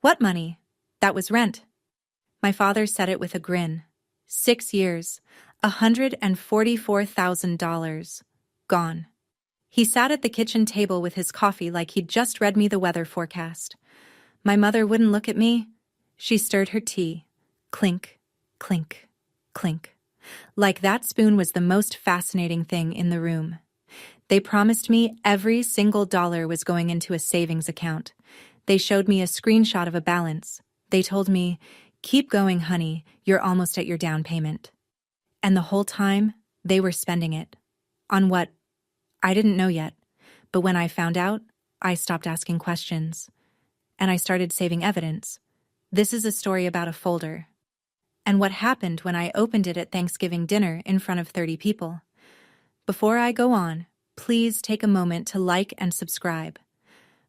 What money? That was rent. My father said it with a grin. 6 years, $144,000. Gone. He sat at the kitchen table with his coffee like he'd just read me the weather forecast. My mother wouldn't look at me. She stirred her tea. Clink, clink, clink. Like that spoon was the most fascinating thing in the room. They promised me every single dollar was going into a savings account. They showed me a screenshot of a balance. They told me, "Keep going, honey, you're almost at your down payment." And the whole time, they were spending it. On what? I didn't know yet. But when I found out, I stopped asking questions. And I started saving evidence. This is a story about a folder. And what happened when I opened it at Thanksgiving dinner in front of 30 people. Before I go on, please take a moment to like and subscribe.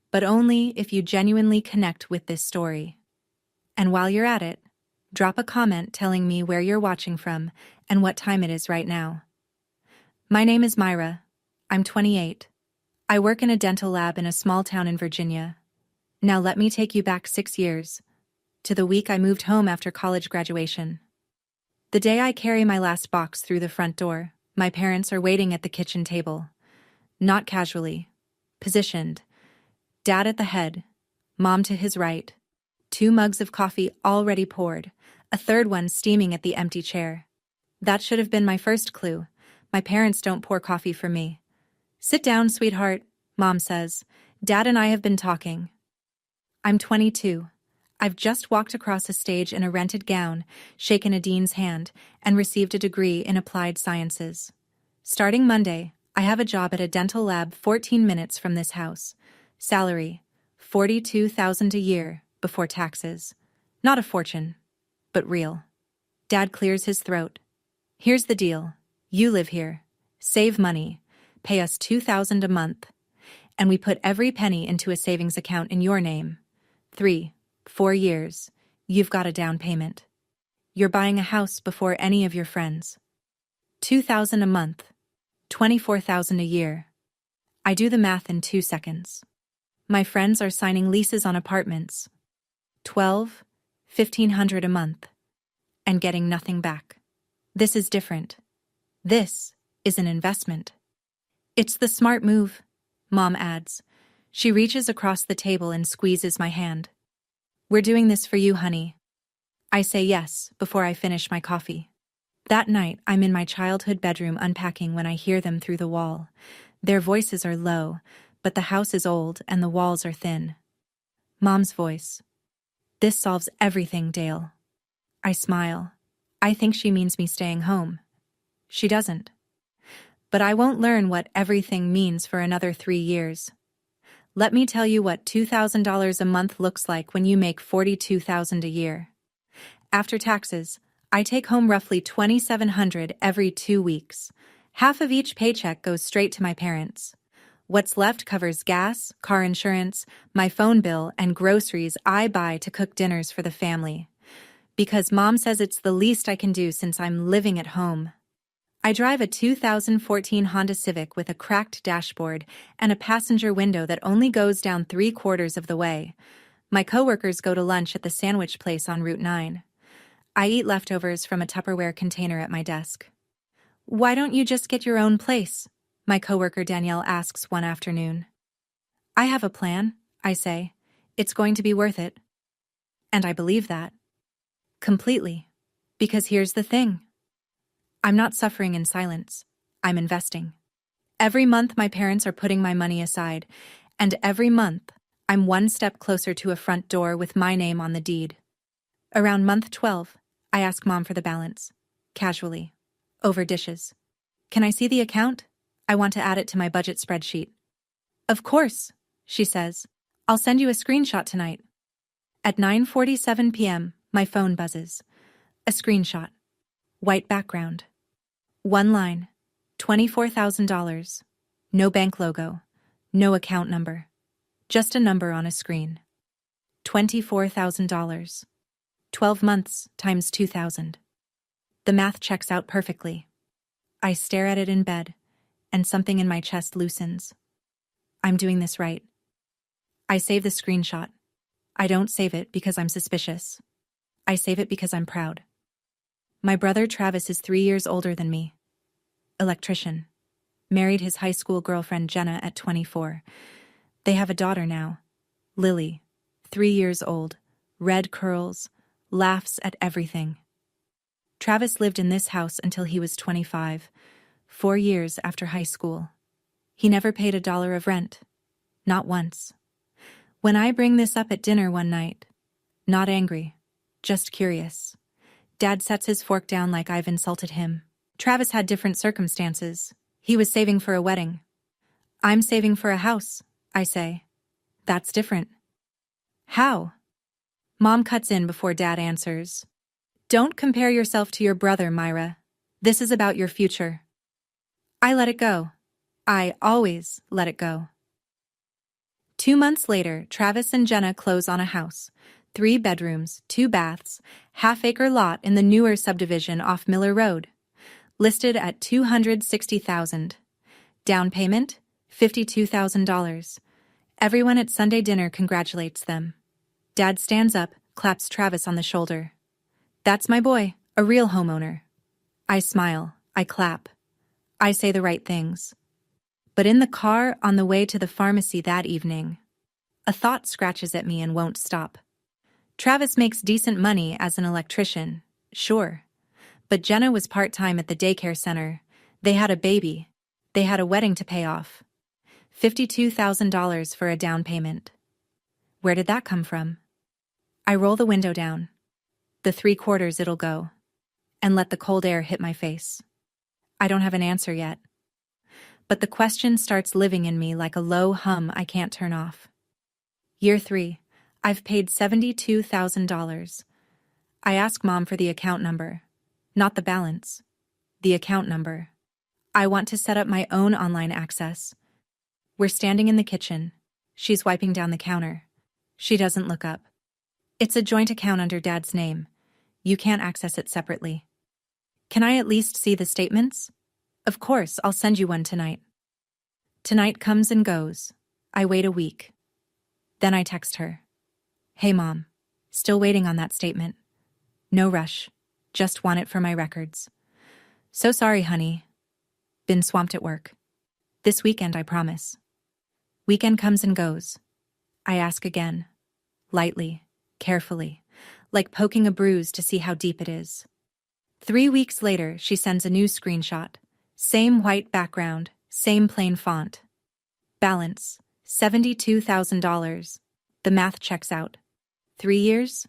But only if you genuinely connect with this story. And while you're at it, drop a comment telling me where you're watching from and what time it is right now. My name is Myra. I'm 28. I work in a dental lab in a small town in Virginia. Now let me take you back 6 years, to the week I moved home after college graduation. The day I carry my last box through the front door, my parents are waiting at the kitchen table. Not casually. Positioned. Dad at the head, Mom to his right. 2 mugs of coffee already poured, a third one steaming at the empty chair. That should have been my first clue. My parents don't pour coffee for me. "Sit down, sweetheart," Mom says. "Dad and I have been talking." I'm 22. I've just walked across a stage in a rented gown, shaken a dean's hand, and received a degree in applied sciences. Starting Monday, I have a job at a dental lab 14 minutes from this house. Salary, $42,000 a year before taxes. Not a fortune, but real. Dad clears his throat. "Here's the deal. You live here. Save money. Pay us $2,000 a month. And we put every penny into a savings account in your name. 3, 4 years. You've got a down payment. You're buying a house before any of your friends. $2,000 a month. $24,000 a year. I do the math in 2 seconds. My friends are signing leases on apartments. 12, 1,500 a month. And getting nothing back. This is different. This is an investment." "It's the smart move," Mom adds. She reaches across the table and squeezes my hand. "We're doing this for you, honey." I say yes before I finish my coffee. That night, I'm in my childhood bedroom unpacking when I hear them through the wall. Their voices are low, but the house is old and the walls are thin. Mom's voice. "This solves everything, Dale." I smile. I think she means me staying home. She doesn't. But I won't learn what everything means for another 3 years. Let me tell you what $2,000 a month looks like when you make $42,000 a year. After taxes, I take home roughly $2,700 every 2 weeks. Half of each paycheck goes straight to my parents. What's left covers gas, car insurance, my phone bill, and groceries I buy to cook dinners for the family. Because Mom says it's the least I can do since I'm living at home. I drive a 2014 Honda Civic with a cracked dashboard and a passenger window that only goes down 3/4 of the way. My coworkers go to lunch at the sandwich place on Route 9. I eat leftovers from a Tupperware container at my desk. "Why don't you just get your own place?" my coworker Danielle asks one afternoon. "I have a plan," I say. "It's going to be worth it." And I believe that. Completely. Because here's the thing. I'm not suffering in silence. I'm investing. Every month my parents are putting my money aside, and every month I'm one step closer to a front door with my name on the deed. Around month 12, I ask Mom for the balance. Casually. Over dishes. "Can I see the account? I want to add it to my budget spreadsheet." "Of course," she says. "I'll send you a screenshot tonight." At 9:47 p.m., my phone buzzes. A screenshot. White background. One line. $24,000. No bank logo. No account number. Just a number on a screen. $24,000. 12 months times 2,000. The math checks out perfectly. I stare at it in bed, and something in my chest loosens. I'm doing this right. I save the screenshot. I don't save it because I'm suspicious. I save it because I'm proud. My brother Travis is 3 years older than me. Electrician. Married his high school girlfriend Jenna at 24. They have a daughter now, Lily, 3 years old, red curls, laughs at everything. Travis lived in this house until he was 25, 4 years after high school. He never paid $1 of rent. Not once. When I bring this up at dinner one night, not angry, just curious, Dad sets his fork down like I've insulted him. Travis had different circumstances. He was saving for a wedding. I'm saving for a house, I say. That's different. How? Mom cuts in before Dad answers. Don't compare yourself to your brother, Myra. This is about your future. I let it go. I always let it go. 2 months later, Travis and Jenna close on a house. 3 bedrooms, 2 baths, half-acre lot in the newer subdivision off Miller Road. Listed at $260,000. Down payment, $52,000. Everyone at Sunday dinner congratulates them. Dad stands up, claps Travis on the shoulder. That's my boy, a real homeowner. I smile, I clap. I say the right things. But in the car on the way to the pharmacy that evening, a thought scratches at me and won't stop. Travis makes decent money as an electrician, sure. But Jenna was part-time at the daycare center. They had a baby. They had a wedding to pay off. $52,000 for a down payment. Where did that come from? I roll the window down. The 3/4 it'll go. And let the cold air hit my face. I don't have an answer yet. But the question starts living in me like a low hum I can't turn off. Year 3. I've paid $72,000. I ask Mom for the account number. Not the balance. The account number. I want to set up my own online access. We're standing in the kitchen. She's wiping down the counter. She doesn't look up. It's a joint account under Dad's name. You can't access it separately. Can I at least see the statements? Of course, I'll send you one tonight. Tonight comes and goes. I wait a week. Then I text her. Hey Mom, still waiting on that statement. No rush, just want it for my records. So sorry, honey. Been swamped at work. This weekend, I promise. Weekend comes and goes. I ask again, lightly, carefully, like poking a bruise to see how deep it is. 3 weeks later, she sends a new screenshot. Same white background, same plain font. Balance, $72,000. The math checks out. 3 years?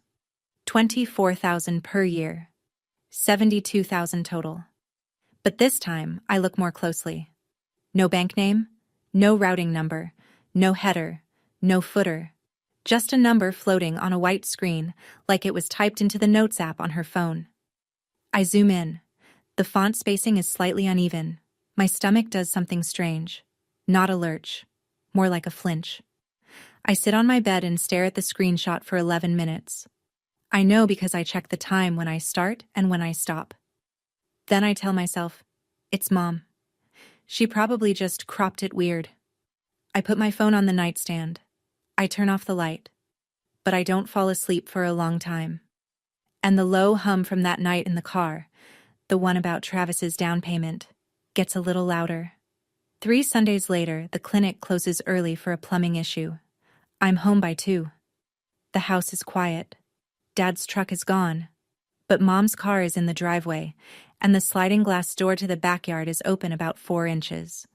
$24,000 per year. $72,000 total. But this time, I look more closely. No bank name, no routing number, no header, no footer. Just a number floating on a white screen, like it was typed into the Notes app on her phone. I zoom in. The font spacing is slightly uneven. My stomach does something strange. Not a lurch. More like a flinch. I sit on my bed and stare at the screenshot for 11 minutes. I know because I check the time when I start and when I stop. Then I tell myself, it's Mom. She probably just cropped it weird. I put my phone on the nightstand. I turn off the light. But I don't fall asleep for a long time. And the low hum from that night in the car, the one about Travis's down payment, gets a little louder. 3 Sundays later, the clinic closes early for a plumbing issue. I'm home by 2. The house is quiet. Dad's truck is gone. But Mom's car is in the driveway, and the sliding glass door to the backyard is open about 4 inches.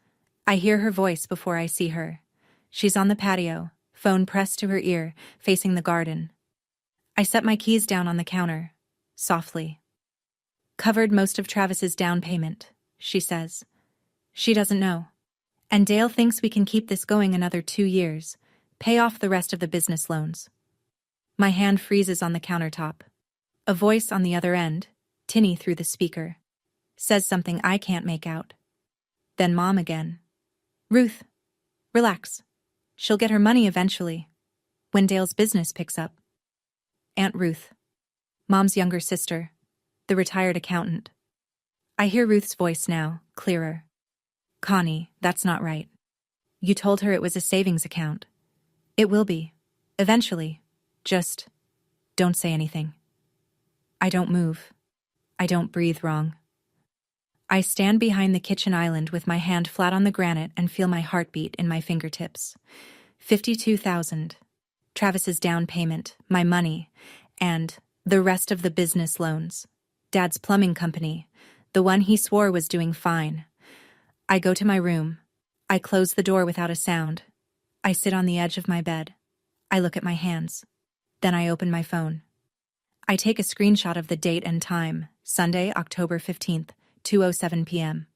I hear her voice before I see her. She's on the patio, phone pressed to her ear, facing the garden. I set my keys down on the counter, softly. Covered most of Travis's down payment, she says. She doesn't know. And Dale thinks we can keep this going another 2 years, pay off the rest of the business loans. My hand freezes on the countertop. A voice on the other end, tinny through the speaker, says something I can't make out. Then Mom again. Ruth, relax. She'll get her money eventually, when Dale's business picks up. Aunt Ruth, Mom's younger sister, the retired accountant. I hear Ruth's voice now, clearer. Connie, that's not right. You told her it was a savings account. It will be. Eventually. Just don't say anything. I don't move. I don't breathe wrong. I stand behind the kitchen island with my hand flat on the granite and feel my heartbeat in my fingertips. 52,000. Travis's down payment, my money, and the rest of the business loans. Dad's plumbing company, the one he swore was doing fine. I go to my room. I close the door without a sound. I sit on the edge of my bed. I look at my hands. Then I open my phone. I take a screenshot of the date and time, Sunday, October 15th, 2:07 p.m.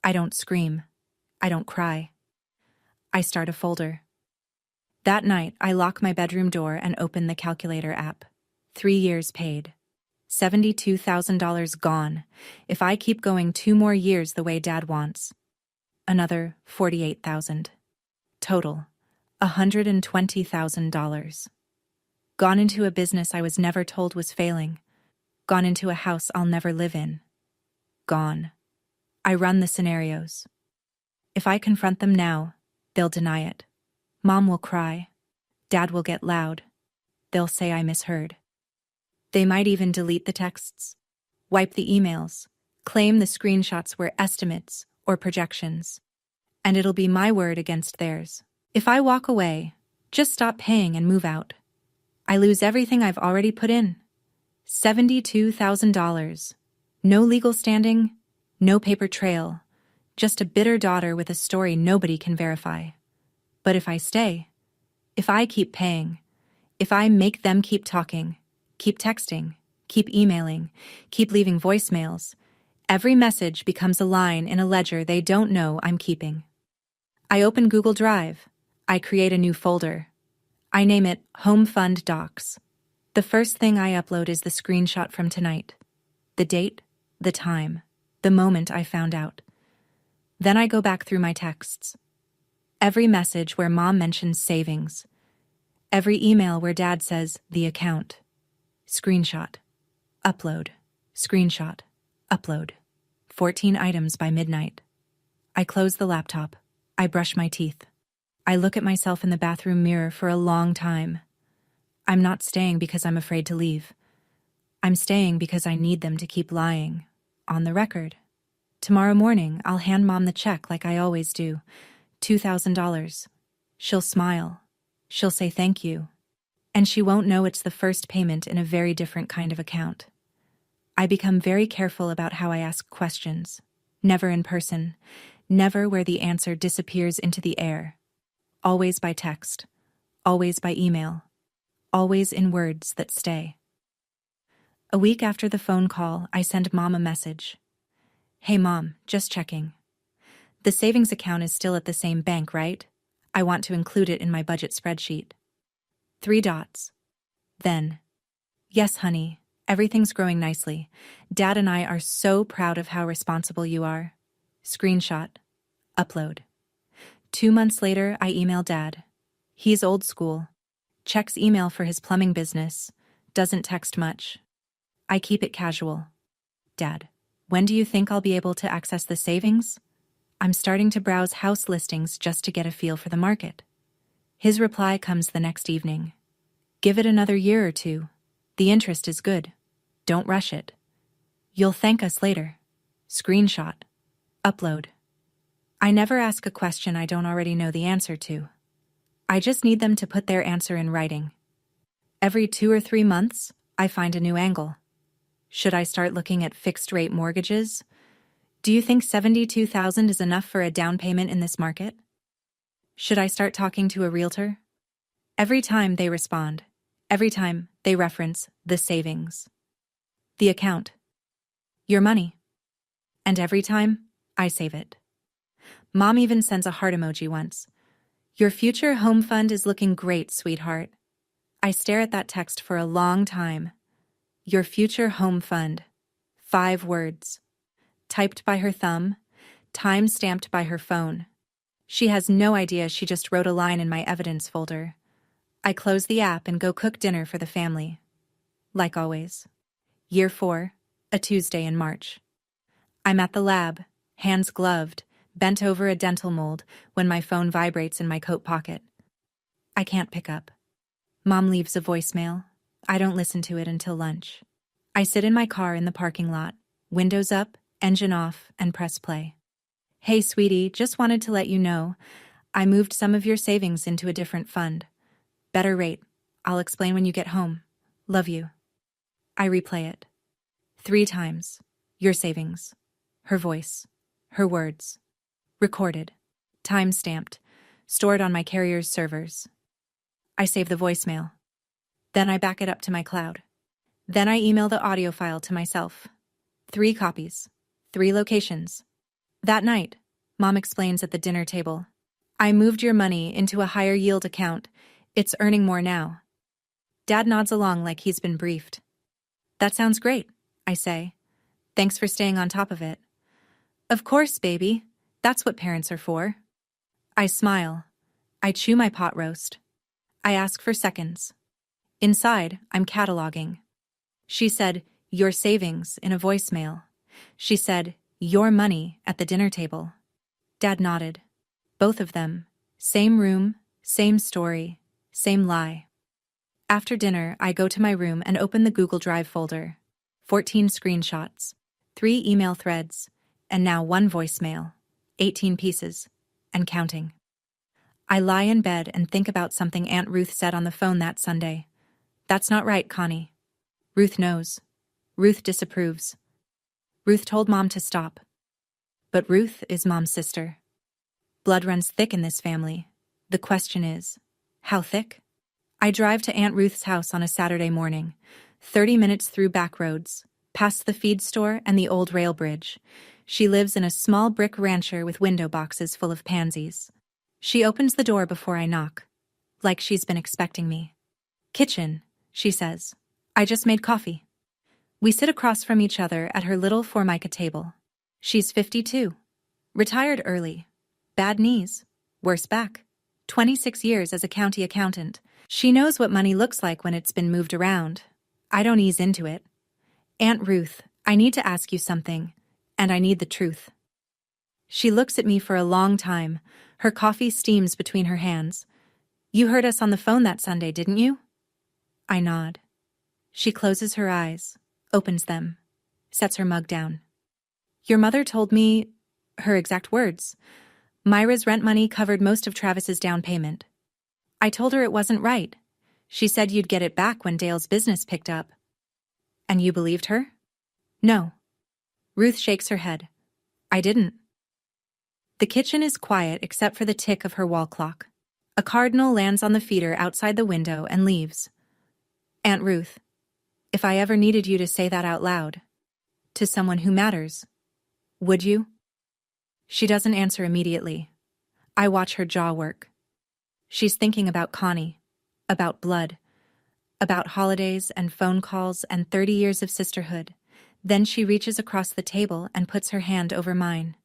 I don't scream. I don't cry. I start a folder. That night, I lock my bedroom door and open the calculator app. 3 years paid. $72,000 gone. If I keep going 2 more years the way Dad wants. Another $48,000. Total, $120,000. Gone into a business I was never told was failing. Gone into a house I'll never live in. Gone. I run the scenarios. If I confront them now, they'll deny it. Mom will cry. Dad will get loud. They'll say I misheard. They might even delete the texts, wipe the emails, claim the screenshots were estimates or projections. And it'll be my word against theirs. If I walk away, just stop paying and move out. I lose everything I've already put in. $72,000. No legal standing, no paper trail, just a bitter daughter with a story nobody can verify. But if I stay, if I keep paying, if I make them keep talking, keep texting, keep emailing, keep leaving voicemails, every message becomes a line in a ledger they don't know I'm keeping. I open Google Drive. I create a new folder. I name it Home Fund Docs. The first thing I upload is the screenshot from tonight. The date, the time, the moment I found out. Then I go back through my texts. Every message where Mom mentions savings. Every email where Dad says, the account. Screenshot. Upload. Screenshot. Upload. 14 items by midnight. I close the laptop. I brush my teeth. I look at myself in the bathroom mirror for a long time. I'm not staying because I'm afraid to leave. I'm staying because I need them to keep lying. On the record. Tomorrow morning, I'll hand Mom the check like I always do. $2,000. She'll smile. She'll say thank you. And she won't know it's the first payment in a very different kind of account. I become very careful about how I ask questions. Never in person. Never where the answer disappears into the air. Always by text. Always by email. Always in words that stay. A week after the phone call, I send Mom a message. Hey Mom, just checking. The savings account is still at the same bank, right? I want to include it in my budget spreadsheet. 3 dots. Then, yes, honey, everything's growing nicely. Dad and I are so proud of how responsible you are. Screenshot. Upload. 2 months later, I email Dad. He's old school. Checks email for his plumbing business. Doesn't text much. I keep it casual. Dad, when do you think I'll be able to access the savings? I'm starting to browse house listings just to get a feel for the market. His reply comes the next evening. Give it another year or 2. The interest is good. Don't rush it. You'll thank us later. Screenshot. Upload. I never ask a question I don't already know the answer to. I just need them to put their answer in writing. Every 2 or 3 months, I find a new angle. Should I start looking at fixed-rate mortgages? Do you think $72,000 is enough for a down payment in this market? Should I start talking to a realtor? Every time they respond, every time they reference the savings, the account, your money, and every time I save it. Mom even sends a heart emoji once. Your future home fund is looking great, sweetheart. I stare at that text for a long time. Your future home fund. 5 words. Typed by her thumb, time-stamped by her phone. She has no idea she just wrote a line in my evidence folder. I close the app and go cook dinner for the family. Like always. Year 4, a Tuesday in March. I'm at the lab, hands gloved, bent over a dental mold, when my phone vibrates in my coat pocket. I can't pick up. Mom leaves a voicemail. I don't listen to it until lunch. I sit in my car in the parking lot, windows up, engine off, and press play. Hey, sweetie, just wanted to let you know, I moved some of your savings into a different fund. Better rate. I'll explain when you get home. Love you. I replay it. 3 times. Your savings. Her voice. Her words. Recorded. Time-stamped. Stored on my carrier's servers. I save the voicemail. Then I back it up to my cloud. Then I email the audio file to myself. 3 copies. 3 locations. That night, Mom explains at the dinner table. I moved your money into a higher yield account. It's earning more now. Dad nods along like he's been briefed. That sounds great, I say. Thanks for staying on top of it. Of course, baby. That's what parents are for. I smile. I chew my pot roast. I ask for seconds. Inside, I'm cataloging. She said, your savings in a voicemail. She said, your money at the dinner table. Dad nodded. Both of them. Same room, same story, same lie. After dinner, I go to my room and open the Google Drive folder. 14 screenshots, 3 email threads, and now 1 voicemail. 18 pieces, and counting. I lie in bed and think about something Aunt Ruth said on the phone that Sunday. That's not right, Connie. Ruth knows. Ruth disapproves. Ruth told Mom to stop. But Ruth is Mom's sister. Blood runs thick in this family. The question is, how thick? I drive to Aunt Ruth's house on a Saturday morning, 30 minutes through back roads, past the feed store and the old rail bridge. She lives in a small brick rancher with window boxes full of pansies. She opens the door before I knock, like she's been expecting me. Kitchen, she says. I just made coffee. We sit across from each other at her little formica table. She's 52. Retired early. Bad knees. Worse back. 26 years as a county accountant. She knows what money looks like when it's been moved around. I don't ease into it. Aunt Ruth, I need to ask you something, and I need the truth. She looks at me for a long time. Her coffee steams between her hands. You heard us on the phone that Sunday, didn't you? I nod. She closes her eyes, opens them, sets her mug down. Your mother told me, her exact words, Myra's rent money covered most of Travis's down payment. I told her it wasn't right. She said you'd get it back when Dale's business picked up. And you believed her? No. Ruth shakes her head. I didn't. The kitchen is quiet except for the tick of her wall clock. A cardinal lands on the feeder outside the window and leaves. Aunt Ruth, if I ever needed you to say that out loud, to someone who matters, would you? She doesn't answer immediately. I watch her jaw work. She's thinking about Connie, about blood, about holidays and phone calls and 30 years of sisterhood. Then she reaches across the table and puts her hand over mine.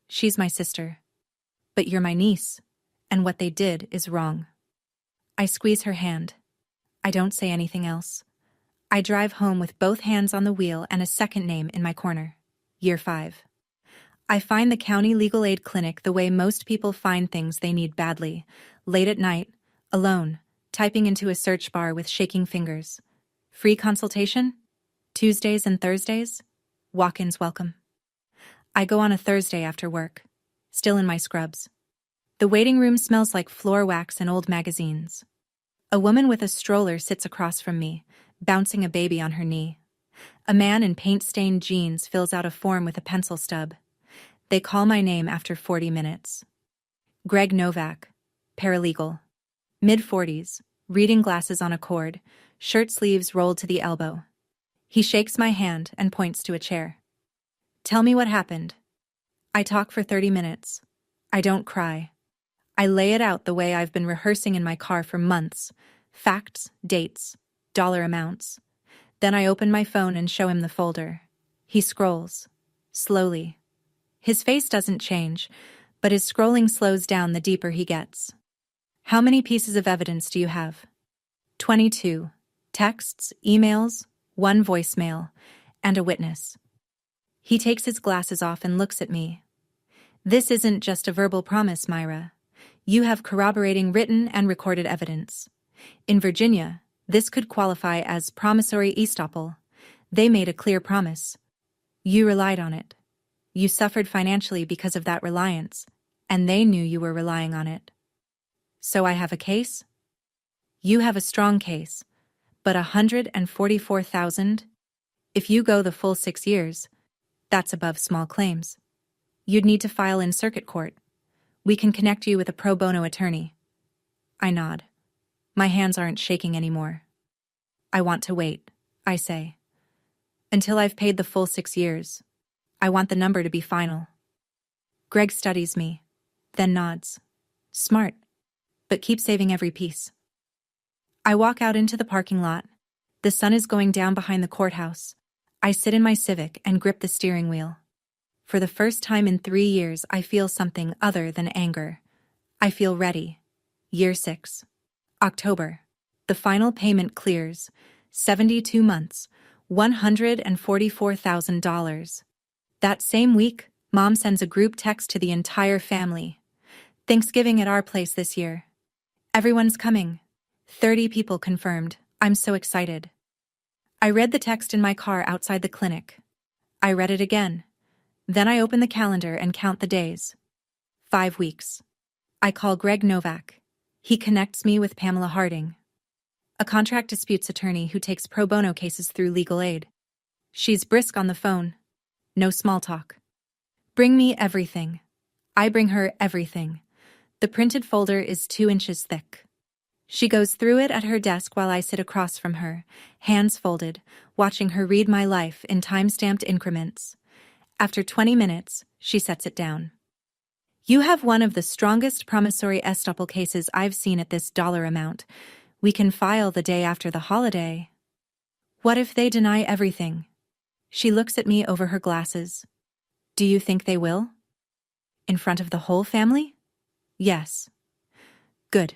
She's my sister. But you're my niece, and what they did is wrong. I squeeze her hand. I don't say anything else. I drive home with both hands on the wheel and a second name in my corner. Year 5. I find the county legal aid clinic the way most people find things they need badly, late at night, alone, typing into a search bar with shaking fingers. Free consultation? Tuesdays and Thursdays? Walk-ins welcome. I go on a Thursday after work, still in my scrubs. The waiting room smells like floor wax and old magazines. A woman with a stroller sits across from me, bouncing a baby on her knee. A man in paint-stained jeans fills out a form with a pencil stub. They call my name after 40 minutes. Greg Novak, paralegal. Mid-40s, reading glasses on a cord, shirt sleeves rolled to the elbow. He shakes my hand and points to a chair. Tell me what happened. I talk for 30 minutes. I don't cry. I lay it out the way I've been rehearsing in my car for months. Facts, dates, dollar amounts. Then I open my phone and show him the folder. He scrolls. Slowly. His face doesn't change, but his scrolling slows down the deeper he gets. How many pieces of evidence do you have? 22. Texts, emails, 1 voicemail, and a witness. He takes his glasses off and looks at me. This isn't just a verbal promise, Myra. You have corroborating written and recorded evidence. In Virginia, this could qualify as promissory estoppel. They made a clear promise. You relied on it. You suffered financially because of that reliance, and they knew you were relying on it. So I have a case? You have a strong case, but $144,000? If you go the full 6 years, that's above small claims. You'd need to file in circuit court. We can connect you with a pro bono attorney. I nod. My hands aren't shaking anymore. I want to wait, I say. Until I've paid the full 6 years. I want the number to be final. Greg studies me, then nods. Smart, but keep saving every piece. I walk out into the parking lot. The sun is going down behind the courthouse. I sit in my Civic and grip the steering wheel. For the first time in 3 years, I feel something other than anger. I feel ready. Year 6. October. The final payment clears. 72 months. $144,000. That same week, Mom sends a group text to the entire family. Thanksgiving at our place this year. Everyone's coming. 30 people confirmed. I'm so excited. I read the text in my car outside the clinic. I read it again. Then I open the calendar and count the days. 5 weeks. I call Greg Novak. He connects me with Pamela Harding, a contract disputes attorney who takes pro bono cases through legal aid. She's brisk on the phone. No small talk. Bring me everything. I bring her everything. The printed folder is 2 inches thick. She goes through it at her desk while I sit across from her, hands folded, watching her read my life in time-stamped increments. After 20 minutes, she sets it down. You have one of the strongest promissory estoppel cases I've seen at this dollar amount. We can file the day after the holiday. What if they deny everything? She looks at me over her glasses. Do you think they will? In front of the whole family? Yes. Good.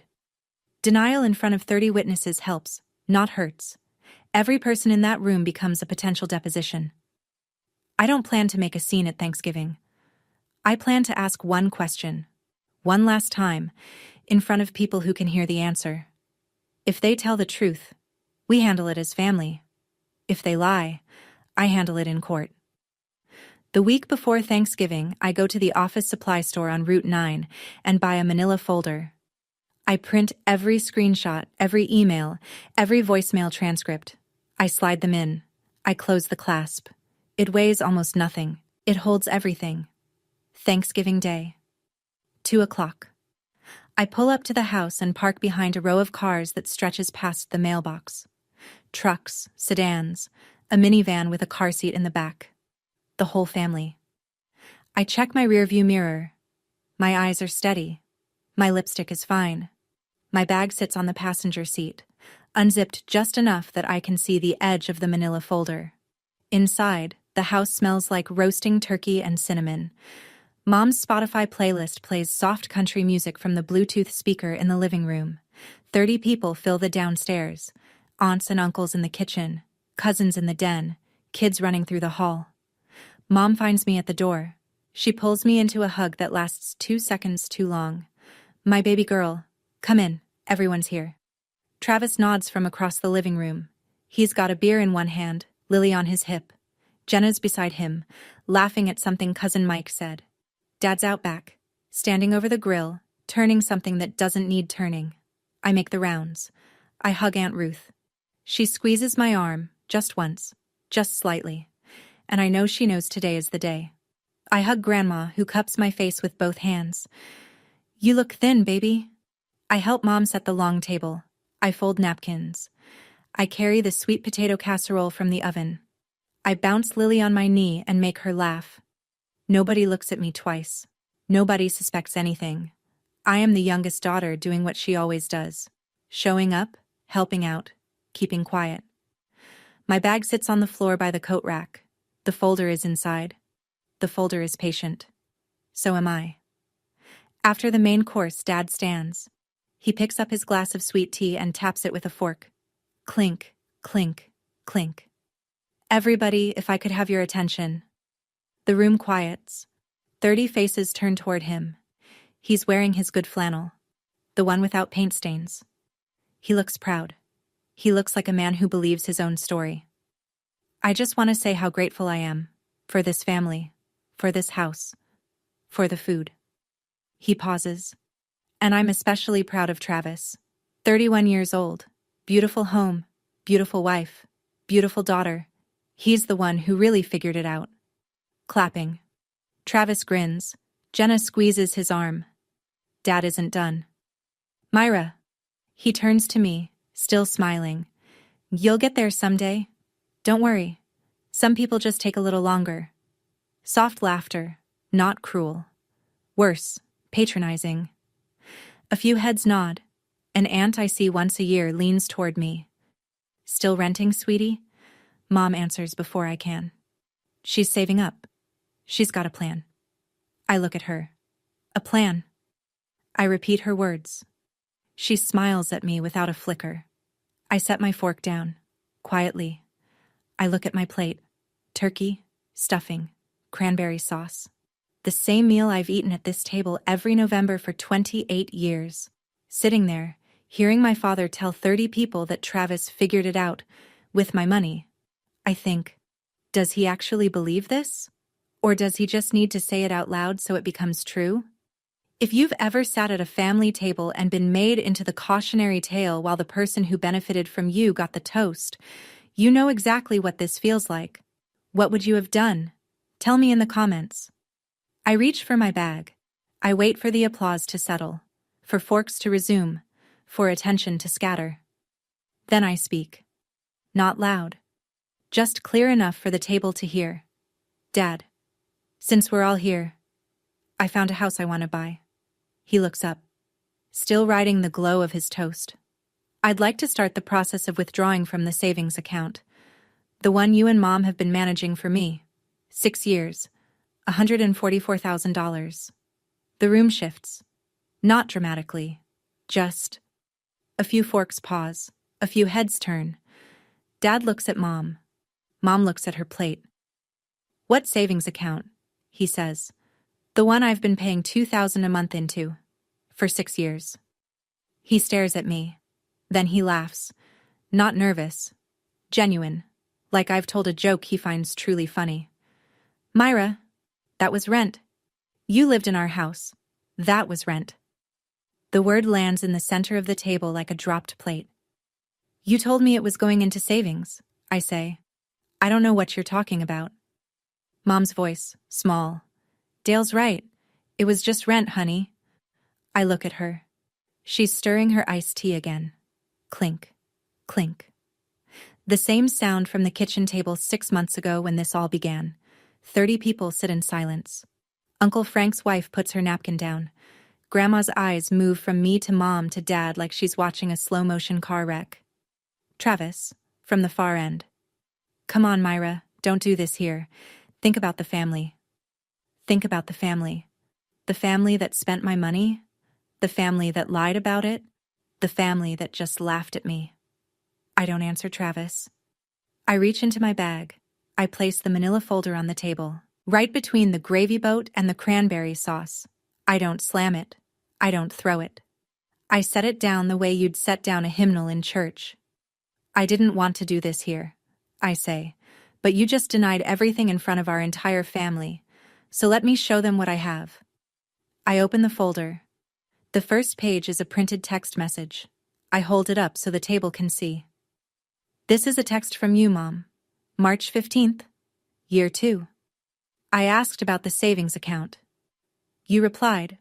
Denial in front of 30 witnesses helps, not hurts. Every person in that room becomes a potential deposition. I don't plan to make a scene at Thanksgiving. I plan to ask one question, one last time, in front of people who can hear the answer. If they tell the truth, we handle it as family. If they lie, I handle it in court. The week before Thanksgiving, I go to the office supply store on Route 9 and buy a manila folder. I print every screenshot, every email, every voicemail transcript. I slide them in. I close the clasp. It weighs almost nothing. It holds everything. Thanksgiving Day. 2 o'clock. I pull up to the house and park behind a row of cars that stretches past the mailbox. Trucks, sedans, a minivan with a car seat in the back. The whole family. I check my rearview mirror. My eyes are steady. My lipstick is fine. My bag sits on the passenger seat, unzipped just enough that I can see the edge of the manila folder. Inside, the house smells like roasting turkey and cinnamon. Mom's Spotify playlist plays soft country music from the Bluetooth speaker in the living room. 30 people fill the downstairs. Aunts and uncles in the kitchen, cousins in the den, kids running through the hall. Mom finds me at the door. She pulls me into a hug that lasts 2 seconds too long. My baby girl, come in, everyone's here. Travis nods from across the living room. He's got a beer in one hand, Lily on his hip. Jenna's beside him, laughing at something Cousin Mike said. Dad's out back, standing over the grill, turning something that doesn't need turning. I make the rounds. I hug Aunt Ruth. She squeezes my arm, just once, just slightly. And I know she knows today is the day. I hug Grandma, who cups my face with both hands. You look thin, baby. I help Mom set the long table. I fold napkins. I carry the sweet potato casserole from the oven. I bounce Lily on my knee and make her laugh. Nobody looks at me twice. Nobody suspects anything. I am the youngest daughter doing what she always does. Showing up, helping out, keeping quiet. My bag sits on the floor by the coat rack. The folder is inside. The folder is patient. So am I. After the main course, Dad stands. He picks up his glass of sweet tea and taps it with a fork. Clink, clink, clink. Everybody, if I could have your attention. The room quiets. 30 faces turn toward him. He's wearing his good flannel. The one without paint stains. He looks proud. He looks like a man who believes his own story. I just want to say how grateful I am for this family, for this house, for the food. He pauses. And I'm especially proud of Travis. 31 years old. Beautiful home. Beautiful wife. Beautiful daughter. He's the one who really figured it out. Clapping. Travis grins. Jenna squeezes his arm. Dad isn't done. Myra. He turns to me, still smiling. You'll get there someday. Don't worry. Some people just take a little longer. Soft laughter, not cruel. Worse, patronizing. A few heads nod. An aunt I see once a year leans toward me. Still renting, sweetie? Mom answers before I can. She's saving up. She's got a plan. I look at her. A plan. I repeat her words. She smiles at me without a flicker. I set my fork down, quietly. I look at my plate. Turkey, stuffing, cranberry sauce. The same meal I've eaten at this table every November for 28 years. Sitting there, hearing my father tell 30 people that Travis figured it out with my money, I think, does he actually believe this? Or does he just need to say it out loud so it becomes true? If you've ever sat at a family table and been made into the cautionary tale while the person who benefited from you got the toast, you know exactly what this feels like. What would you have done? Tell me in the comments. I reach for my bag. I wait for the applause to settle, for forks to resume, for attention to scatter. Then I speak. Not loud. Just clear enough for the table to hear. Dad, since we're all here, I found a house I want to buy. He looks up, still riding the glow of his toast. I'd like to start the process of withdrawing from the savings account, the one you and Mom have been managing for me. 6 years, $144,000. The room shifts. Not dramatically, just a few forks pause, a few heads turn. Dad looks at Mom. Mom looks at her plate. What savings account? He says. The one I've been paying $2,000 a month into. For 6 years. He stares at me. Then he laughs. Not nervous. Genuine. Like I've told a joke he finds truly funny. Myra, that was rent. You lived in our house. That was rent. The word lands in the center of the table like a dropped plate. You told me it was going into savings, I say. I don't know what you're talking about. Mom's voice, small. Dale's right. It was just rent, honey. I look at her. She's stirring her iced tea again. Clink, clink. The same sound from the kitchen table 6 months ago when this all began. 30 people sit in silence. Uncle Frank's wife puts her napkin down. Grandma's eyes move from me to Mom to Dad like she's watching a slow-motion car wreck. Travis, from the far end. Come on, Myra, don't do this here. Think about the family. Think about the family. The family that spent my money. The family that lied about it. The family that just laughed at me. I don't answer Travis. I reach into my bag. I place the manila folder on the table, right between the gravy boat and the cranberry sauce. I don't slam it. I don't throw it. I set it down the way you'd set down a hymnal in church. I didn't want to do this here, I say, but you just denied everything in front of our entire family, so let me show them what I have. I open the folder. The first page is a printed text message. I hold it up so the table can see. This is a text from you, Mom. March 15th, year 2. I asked about the savings account. You replied,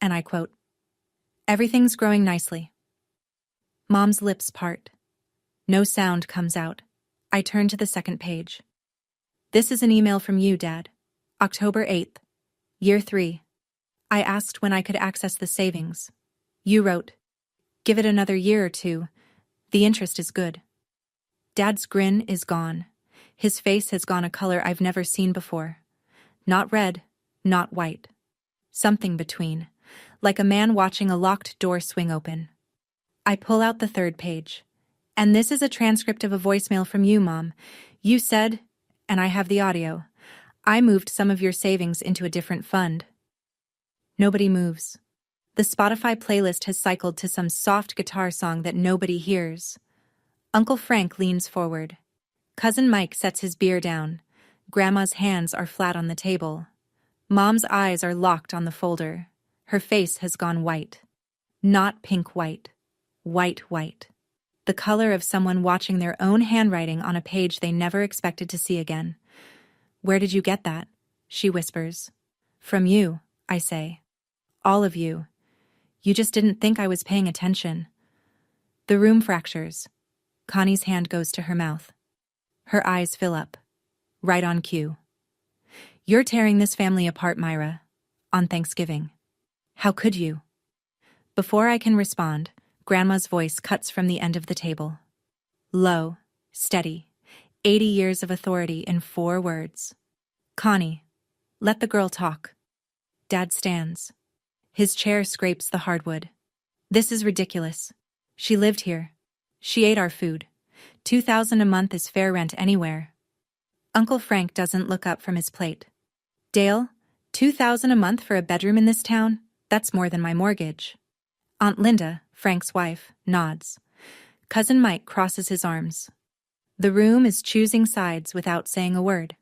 and I quote, "Everything's growing nicely." Mom's lips part. No sound comes out. I turn to the second page. This is an email from you, Dad. October 8th, year 3. I asked when I could access the savings. You wrote, "Give it another year or two. The interest is good." Dad's grin is gone. His face has gone a color I've never seen before. Not red, not white. Something between, like a man watching a locked door swing open. I pull out the third page. And this is a transcript of a voicemail from you, Mom. You said, and I have the audio, I moved some of your savings into a different fund. Nobody moves. The Spotify playlist has cycled to some soft guitar song that nobody hears. Uncle Frank leans forward. Cousin Mike sets his beer down. Grandma's hands are flat on the table. Mom's eyes are locked on the folder. Her face has gone white. Not pink white. White. The color of someone watching their own handwriting on a page they never expected to see again. "Where did you get that?" she whispers. "From you," I say. "All of you. You just didn't think I was paying attention." The room fractures. Connie's hand goes to her mouth. Her eyes fill up. Right on cue. "You're tearing this family apart, Myra. On Thanksgiving. How could you?" Before I can respond, Grandma's voice cuts from the end of the table. Low, steady, 80 years of authority in 4 words. "Connie, let the girl talk." Dad stands. His chair scrapes the hardwood. "This is ridiculous. She lived here. She ate our food. $2,000 a month is fair rent anywhere." Uncle Frank doesn't look up from his plate. "Dale, $2,000 a month for a bedroom in this town? That's more than my mortgage." Aunt Linda, Frank's wife, nods. Cousin Mike crosses his arms. The room is choosing sides without saying a word.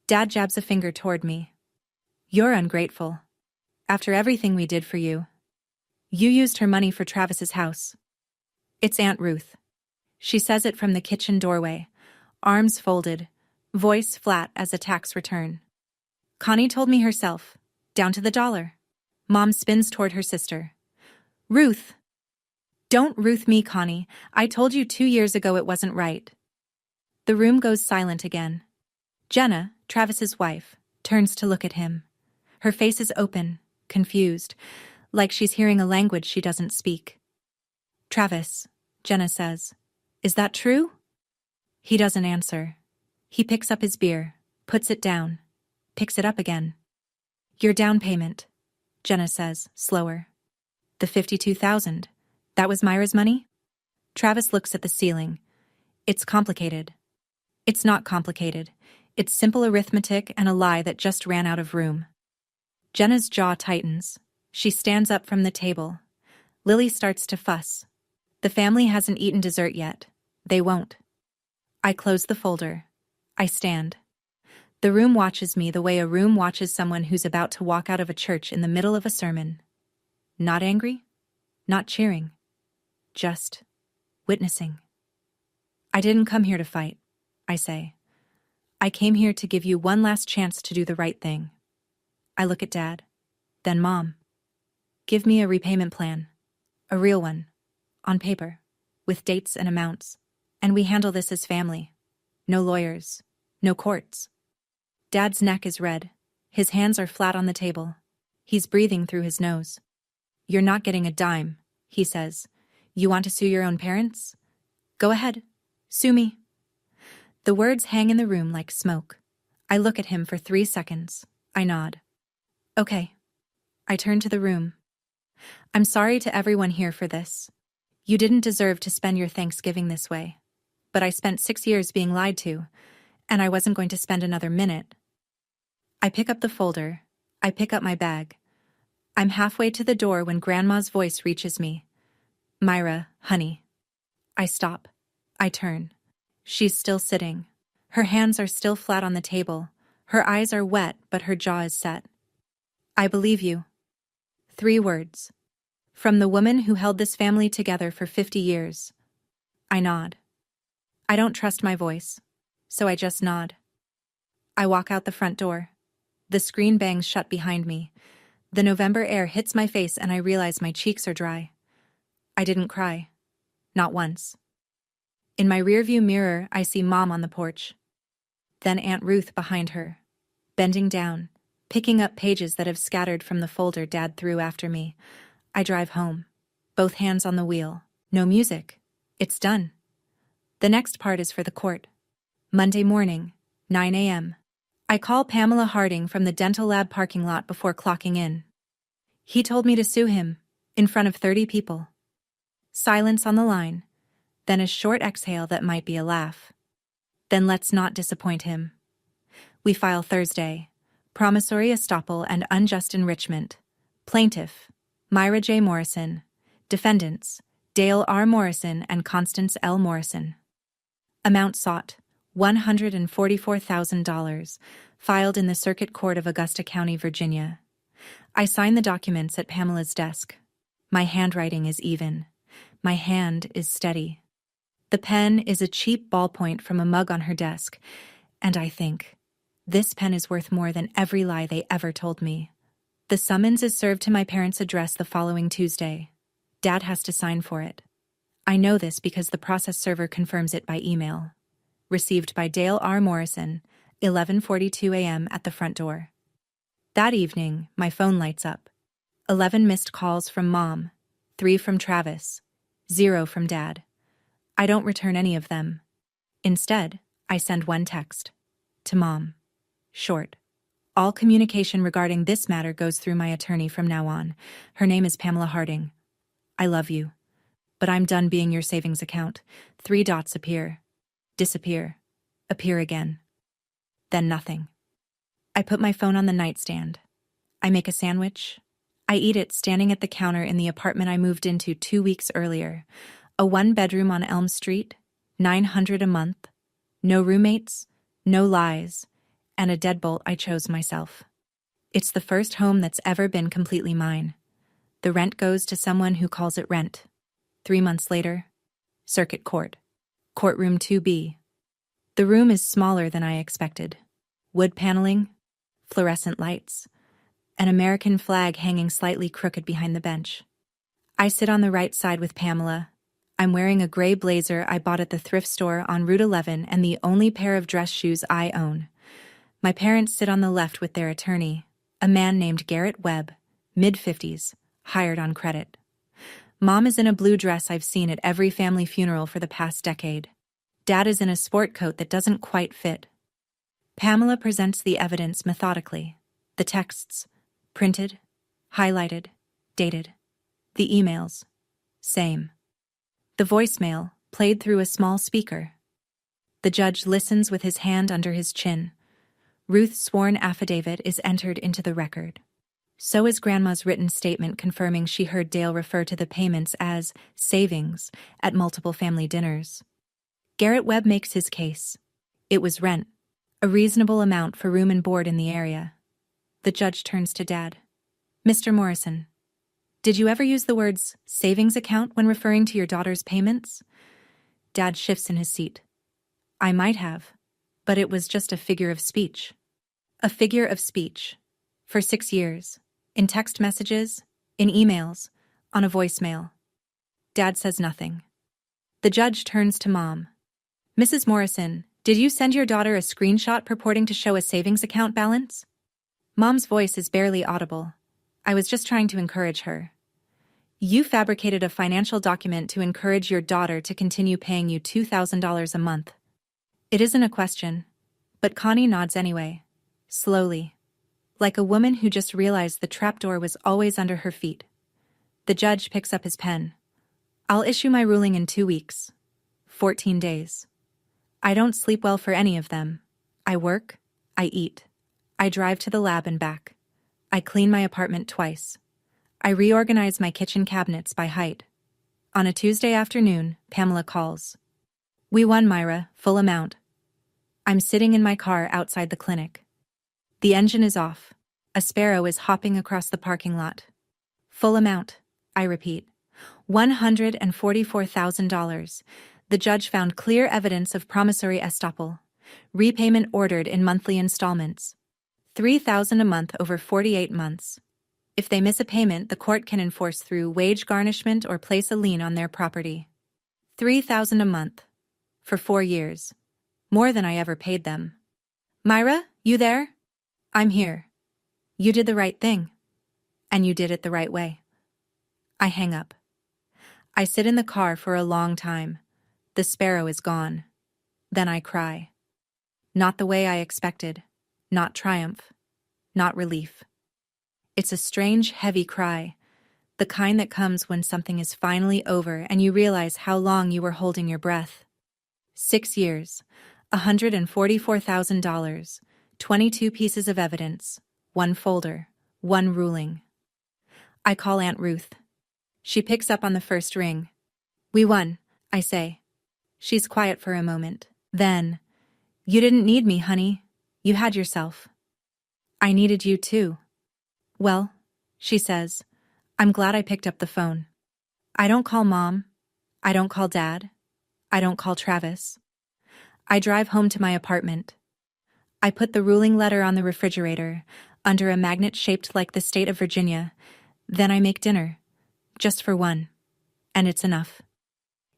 Dad jabs a finger toward me. "You're ungrateful. After everything we did for you. You used her money for Travis's house." It's Aunt Ruth. She says it from the kitchen doorway, arms folded, voice flat as a tax return. "Connie told me herself, down to the dollar." Mom spins toward her sister. "Ruth!" "Don't Ruth me, Connie. I told you 2 years ago it wasn't right." The room goes silent again. Jenna, Travis's wife, turns to look at him. Her face is open, confused, like she's hearing a language she doesn't speak. "Travis," Jenna says, "is that true?" He doesn't answer. He picks up his beer, puts it down, picks it up again. "Your down payment," Jenna says, slower. "The $52,000. That was Myra's money?" Travis looks at the ceiling. "It's complicated." "It's not complicated. It's simple arithmetic and a lie that just ran out of room." Jenna's jaw tightens. She stands up from the table. Lily starts to fuss. "The family hasn't eaten dessert yet. They won't." I close the folder. I stand. The room watches me the way a room watches someone who's about to walk out of a church in the middle of a sermon. Not angry, not cheering, just witnessing. "I didn't come here to fight," I say. "I came here to give you one last chance to do the right thing." I look at Dad, then Mom. "Give me a repayment plan, a real one, on paper, with dates and amounts, and we handle this as family. No lawyers, no courts." Dad's neck is red. His hands are flat on the table. He's breathing through his nose. "You're not getting a dime," he says. "You want to sue your own parents? Go ahead. Sue me." The words hang in the room like smoke. I look at him for 3 seconds. I nod. "Okay." I turn to the room. "I'm sorry to everyone here for this. You didn't deserve to spend your Thanksgiving this way. But I spent 6 years being lied to, and I wasn't going to spend another minute." I pick up the folder. I pick up my bag. I'm halfway to the door when Grandma's voice reaches me. "Myra, honey." I stop. I turn. She's still sitting. Her hands are still flat on the table. Her eyes are wet, but her jaw is set. "I believe you." 3 words. From the woman who held this family together for 50 years. I nod. I don't trust my voice, so I just nod. I walk out the front door. The screen bangs shut behind me. The November air hits my face and I realize my cheeks are dry. I didn't cry. Not once. In my rearview mirror, I see Mom on the porch. Then Aunt Ruth behind her, bending down, picking up pages that have scattered from the folder Dad threw after me. I drive home, both hands on the wheel. No music. It's done. The next part is for the court. Monday morning, 9 a.m. I call Pamela Harding from the dental lab parking lot before clocking in. He told me to sue him, in front of 30 people. Silence on the line, then a short exhale that might be a laugh. Then let's not disappoint him. We file Thursday. Promissory estoppel and unjust enrichment. Plaintiff, Myra J. Morrison. Defendants: Dale R. Morrison and Constance L. Morrison. Amount sought: $144,000. Filed in the Circuit Court of Augusta County, Virginia. I sign the documents at Pamela's desk. My handwriting is even. My hand is steady. The pen is a cheap ballpoint from a mug on her desk, and I think, this pen is worth more than every lie they ever told me. The summons is served to my parents' address the following Tuesday. Dad has to sign for it. I know this because the process server confirms it by email. Received by Dale R. Morrison, 11:42 a.m. at the front door. That evening, my phone lights up. 11 missed calls from Mom, 3 from Travis, 0 from Dad. I don't return any of them. Instead, I send one text. To Mom. Short. All communication regarding this matter goes through my attorney from now on. Her name is Pamela Harding. I love you. But I'm done being your savings account. 3 dots appear. Disappear. Appear again. Then nothing. I put my phone on the nightstand. I make a sandwich. I eat it standing at the counter in the apartment I moved into 2 weeks earlier. A 1-bedroom on Elm Street, $900 a month. No roommates, no lies, and a deadbolt I chose myself. It's the first home that's ever been completely mine. The rent goes to someone who calls it rent. 3 months later, Circuit Court. Courtroom 2B. The room is smaller than I expected. Wood paneling, fluorescent lights, an American flag hanging slightly crooked behind the bench. I sit on the right side with Pamela. I'm wearing a gray blazer I bought at the thrift store on Route 11 and the only pair of dress shoes I own. My parents sit on the left with their attorney, a man named Garrett Webb, mid-50s, hired on credit. Mom is in a blue dress I've seen at every family funeral for the past decade. Dad is in a sport coat that doesn't quite fit. Pamela presents the evidence methodically. The texts, printed, highlighted, dated. The emails, same. The voicemail, played through a small speaker. The judge listens with his hand under his chin. Ruth's sworn affidavit is entered into the record. So is Grandma's written statement confirming she heard Dale refer to the payments as savings at multiple family dinners. Garrett Webb makes his case. It was rent, a reasonable amount for room and board in the area. The judge turns to Dad. Mr. Morrison, did you ever use the words savings account when referring to your daughter's payments? Dad shifts in his seat. I might have, but it was just a figure of speech. A figure of speech. For 6 years. In text messages, in emails, on a voicemail. Dad says nothing. The judge turns to Mom. Mrs. Morrison, did you send your daughter a screenshot purporting to show a savings account balance? Mom's voice is barely audible. I was just trying to encourage her. You fabricated a financial document to encourage your daughter to continue paying you $2,000 a month. It isn't a question, but Connie nods anyway, slowly, like a woman who just realized the trapdoor was always under her feet. The judge picks up his pen. I'll issue my ruling in 2 weeks. 14 days. I don't sleep well for any of them. I work, I eat. I drive to the lab and back. I clean my apartment twice. I reorganize my kitchen cabinets by height. On a Tuesday afternoon, Pamela calls. We won, Myra, full amount. I'm sitting in my car outside the clinic. The engine is off. A sparrow is hopping across the parking lot. Full amount, I repeat. $144,000. The judge found clear evidence of promissory estoppel. Repayment ordered in monthly installments. $3,000 a month over 48 months. If they miss a payment, the court can enforce through wage garnishment or place a lien on their property. $3,000 a month. For 4 years. More than I ever paid them. Myra, you there? I'm here. You did the right thing. And you did it the right way. I hang up. I sit in the car for a long time. The sparrow is gone. Then I cry. Not the way I expected. Not triumph. Not relief. It's a strange, heavy cry. The kind that comes when something is finally over and you realize how long you were holding your breath. 6 years. $144,000. 22 pieces of evidence. 1 folder. 1 ruling. I call Aunt Ruth. She picks up on the first ring. We won, I say. She's quiet for a moment. Then, you didn't need me, honey. You had yourself. I needed you too. Well, she says, I'm glad I picked up the phone. I don't call Mom. I don't call Dad. I don't call Travis. I drive home to my apartment. I put the ruling letter on the refrigerator, under a magnet shaped like the state of Virginia. Then I make dinner. Just for one. And it's enough.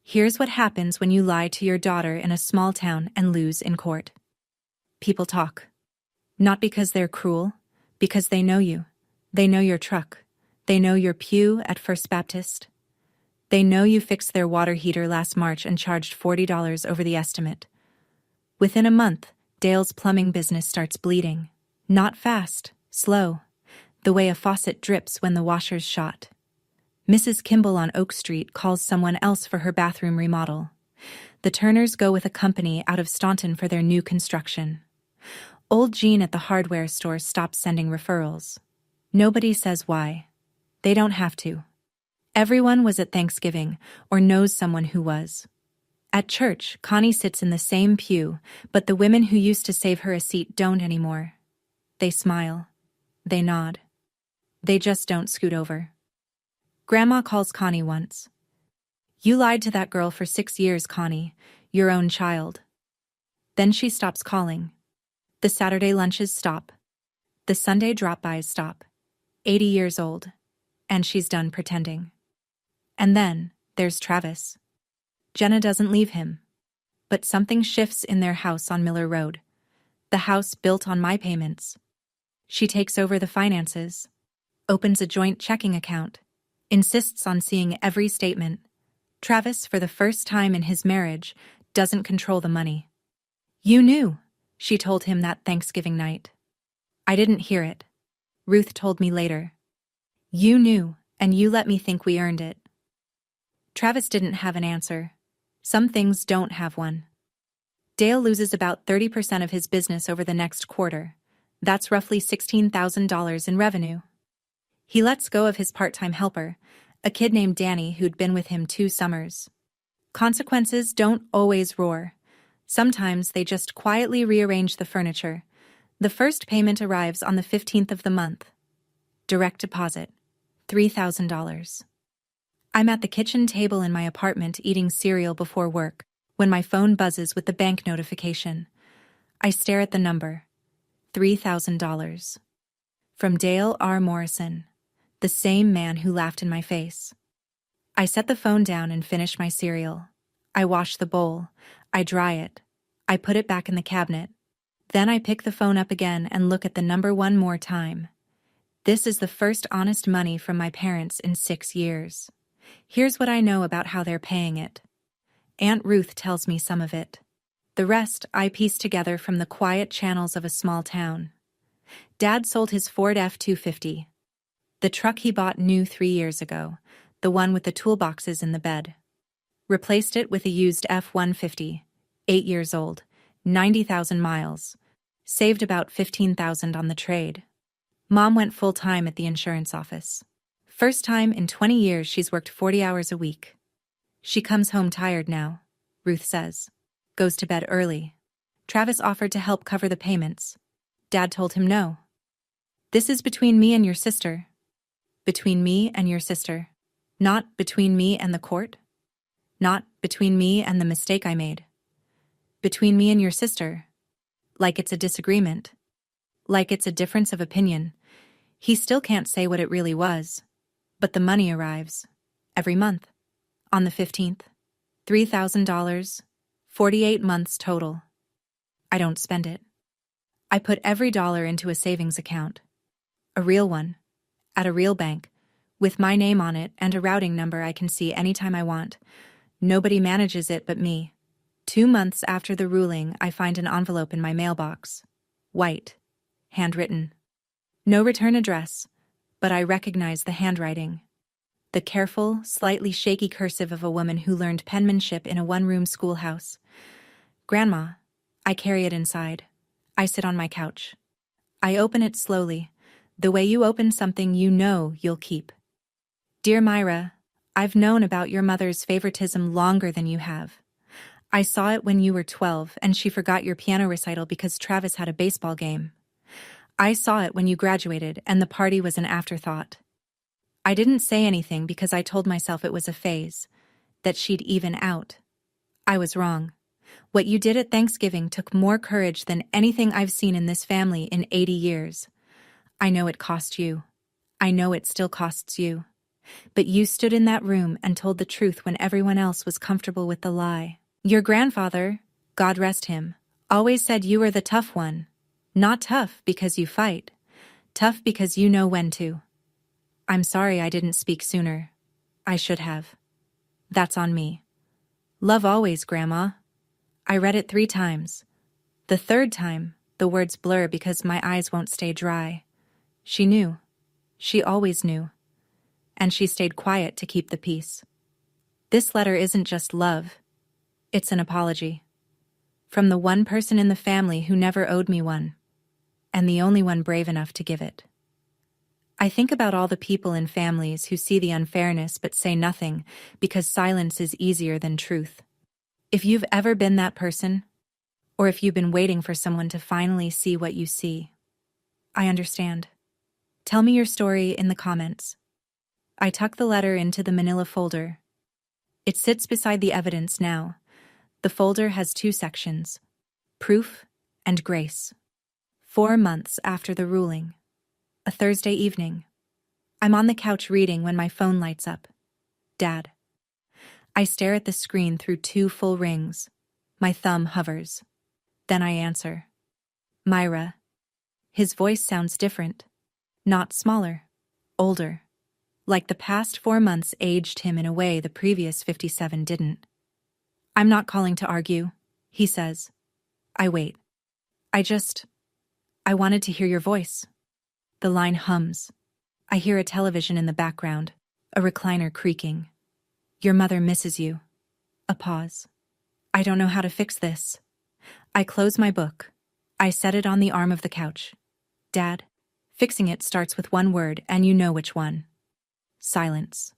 Here's what happens when you lie to your daughter in a small town and lose in court. People talk. Not because they're cruel, because they know you. They know your truck. They know your pew at First Baptist. They know you fixed their water heater last March and charged $40 over the estimate. Within a month, Dale's plumbing business starts bleeding. Not fast, slow, the way a faucet drips when the washer's shot. Mrs. Kimball on Oak Street calls someone else for her bathroom remodel. The Turners go with a company out of Staunton for their new construction. Old Jean at the hardware store stops sending referrals. Nobody says why. They don't have to. Everyone was at Thanksgiving or knows someone who was. At church, Connie sits in the same pew, but the women who used to save her a seat don't anymore. They smile. They nod. They just don't scoot over. Grandma calls Connie once. You lied to that girl for 6 years, Connie, your own child. Then she stops calling. The Saturday lunches stop. The Sunday drop-bys stop. 80 years old. And she's done pretending. And then, there's Travis. Jenna doesn't leave him. But something shifts in their house on Miller Road. The house built on my payments. She takes over the finances. Opens a joint checking account. Insists on seeing every statement. Travis, for the first time in his marriage, doesn't control the money. You knew, she told him that Thanksgiving night. I didn't hear it. Ruth told me later. You knew, and you let me think we earned it. Travis didn't have an answer. Some things don't have one. Dale loses about 30% of his business over the next quarter. That's roughly $16,000 in revenue. He lets go of his part-time helper, a kid named Danny who'd been with him 2 summers. Consequences don't always roar. Sometimes they just quietly rearrange the furniture. The first payment arrives on the 15th of the month. Direct deposit. $3,000. I'm at the kitchen table in my apartment eating cereal before work when my phone buzzes with the bank notification. I stare at the number. $3,000. From Dale R. Morrison, the same man who laughed in my face. I set the phone down and finish my cereal. I wash the bowl. I dry it. I put it back in the cabinet. Then I pick the phone up again and look at the number one more time. This is the first honest money from my parents in 6 years. Here's what I know about how they're paying it. Aunt Ruth tells me some of it. The rest I piece together from the quiet channels of a small town. Dad sold his Ford F-250. The truck he bought new 3 years ago, the one with the toolboxes in the bed. Replaced it with a used F-150, 8 years old, 90,000 miles. Saved about $15,000 on the trade. Mom went full-time at the insurance office. First time in 20 years she's worked 40 hours a week. She comes home tired now, Ruth says. Goes to bed early. Travis offered to help cover the payments. Dad told him no. This is between me and your sister. Between me and your sister. Not between me and the court. Not between me and the mistake I made. Between me and your sister. Like it's a disagreement. Like it's a difference of opinion. He still can't say what it really was. But the money arrives. Every month. On the 15th. $3,000. 48 months total. I don't spend it. I put every dollar into a savings account. A real one. At a real bank. With my name on it and a routing number I can see anytime I want. Nobody manages it but me. 2 months after the ruling, I find an envelope in my mailbox. White. Handwritten. No return address, but I recognize the handwriting. The careful, slightly shaky cursive of a woman who learned penmanship in a one-room schoolhouse. Grandma. I carry it inside. I sit on my couch. I open it slowly, the way you open something you know you'll keep. Dear Myra, I've known about your mother's favoritism longer than you have. I saw it when you were 12 and she forgot your piano recital because Travis had a baseball game. I saw it when you graduated and the party was an afterthought. I didn't say anything because I told myself it was a phase, that she'd even out. I was wrong. What you did at Thanksgiving took more courage than anything I've seen in this family in 80 years. I know it cost you. I know it still costs you. But you stood in that room and told the truth when everyone else was comfortable with the lie. Your grandfather, God rest him, always said you were the tough one. Not tough because you fight. Tough because you know when to. I'm sorry I didn't speak sooner. I should have. That's on me. Love always, Grandma. I read it 3 times. The 3rd time, the words blur because my eyes won't stay dry. She knew. She always knew. And she stayed quiet to keep the peace. This letter isn't just love. It's an apology. From the one person in the family who never owed me one. And the only one brave enough to give it. I think about all the people in families who see the unfairness but say nothing because silence is easier than truth. If you've ever been that person, or if you've been waiting for someone to finally see what you see, I understand. Tell me your story in the comments. I tuck the letter into the manila folder. It sits beside the evidence now. The folder has 2 sections, proof and grace. 4 months after the ruling. A Thursday evening. I'm on the couch reading when my phone lights up. Dad. I stare at the screen through 2 full rings. My thumb hovers. Then I answer. Myra. His voice sounds different. Not smaller. Older. Like the past 4 months aged him in a way the previous 57 didn't. I'm not calling to argue, he says. I wait. I wanted to hear your voice. The line hums. I hear a television in the background, a recliner creaking. Your mother misses you. A pause. I don't know how to fix this. I close my book. I set it on the arm of the couch. Dad, fixing it starts with one word and you know which one. Silence.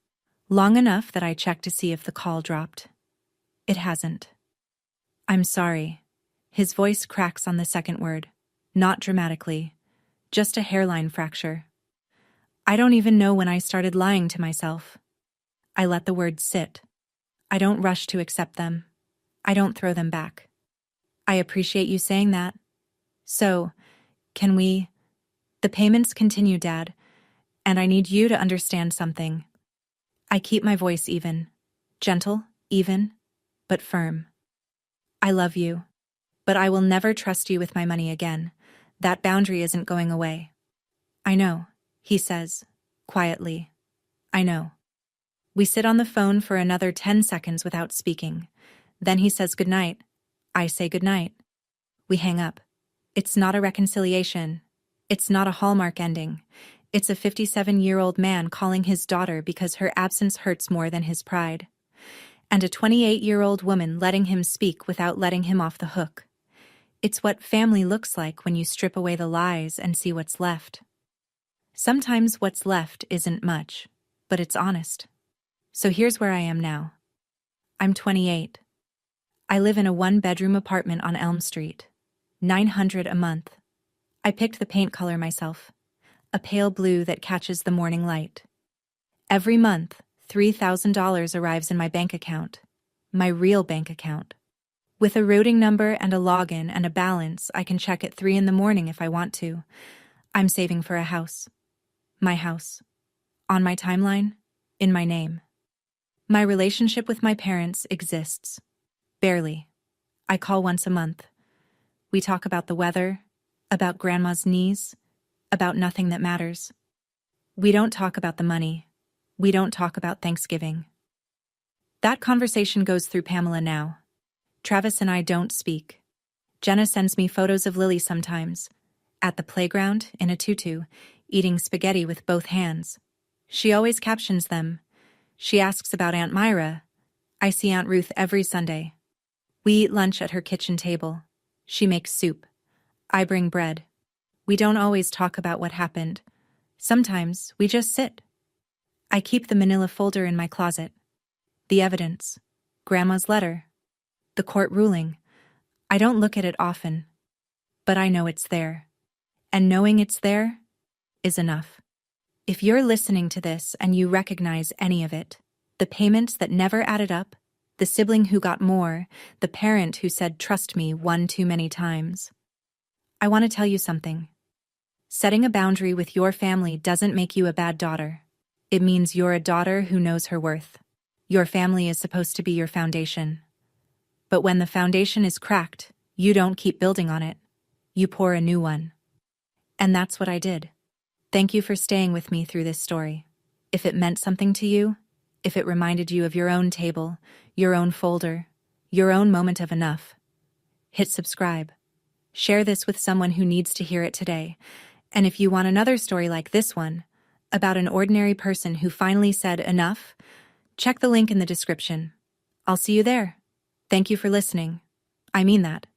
Long enough that I check to see if the call dropped. It hasn't. I'm sorry. His voice cracks on the second word. Not dramatically. Just a hairline fracture. I don't even know when I started lying to myself. I let the words sit. I don't rush to accept them. I don't throw them back. I appreciate you saying that. So, can we... The payments continue, Dad, and I need you to understand something. I keep my voice even. Gentle, even, but firm. I love you, but I will never trust you with my money again. That boundary isn't going away. I know, he says, quietly. I know. We sit on the phone for another 10 seconds without speaking. Then he says goodnight. I say goodnight. We hang up. It's not a reconciliation. It's not a Hallmark ending. It's a 57-year-old man calling his daughter because her absence hurts more than his pride. And a 28-year-old woman letting him speak without letting him off the hook. It's what family looks like when you strip away the lies and see what's left. Sometimes what's left isn't much, but it's honest. So here's where I am now. I'm 28. I live in a 1-bedroom apartment on Elm Street. $900 a month. I picked the paint color myself. A pale blue that catches the morning light. Every month, $3,000 arrives in my bank account. My real bank account. With a routing number and a login and a balance I can check at 3 in the morning if I want to. I'm saving for a house. My house. On my timeline, in my name. My relationship with my parents exists. Barely. I call once a month. We talk about the weather, about Grandma's knees, about nothing that matters. We don't talk about the money. We don't talk about Thanksgiving. That conversation goes through Pamela now. Travis and I don't speak. Jenna sends me photos of Lily sometimes. At the playground, in a tutu, eating spaghetti with both hands. She always captions them. She asks about Aunt Myra. I see Aunt Ruth every Sunday. We eat lunch at her kitchen table. She makes soup. I bring bread. We don't always talk about what happened. Sometimes we just sit. I keep the manila folder in my closet. The evidence. Grandma's letter. The court ruling. I don't look at it often, but I know it's there. And knowing it's there is enough. If you're listening to this and you recognize any of it, the payments that never added up, the sibling who got more, the parent who said trust me one too many times, I want to tell you something. Setting a boundary with your family doesn't make you a bad daughter. It means you're a daughter who knows her worth. Your family is supposed to be your foundation. But when the foundation is cracked, you don't keep building on it. You pour a new one. And that's what I did. Thank you for staying with me through this story. If it meant something to you, if it reminded you of your own table, your own folder, your own moment of enough, hit subscribe. Share this with someone who needs to hear it today. And if you want another story like this one, about an ordinary person who finally said enough, check the link in the description. I'll see you there. Thank you for listening. I mean that.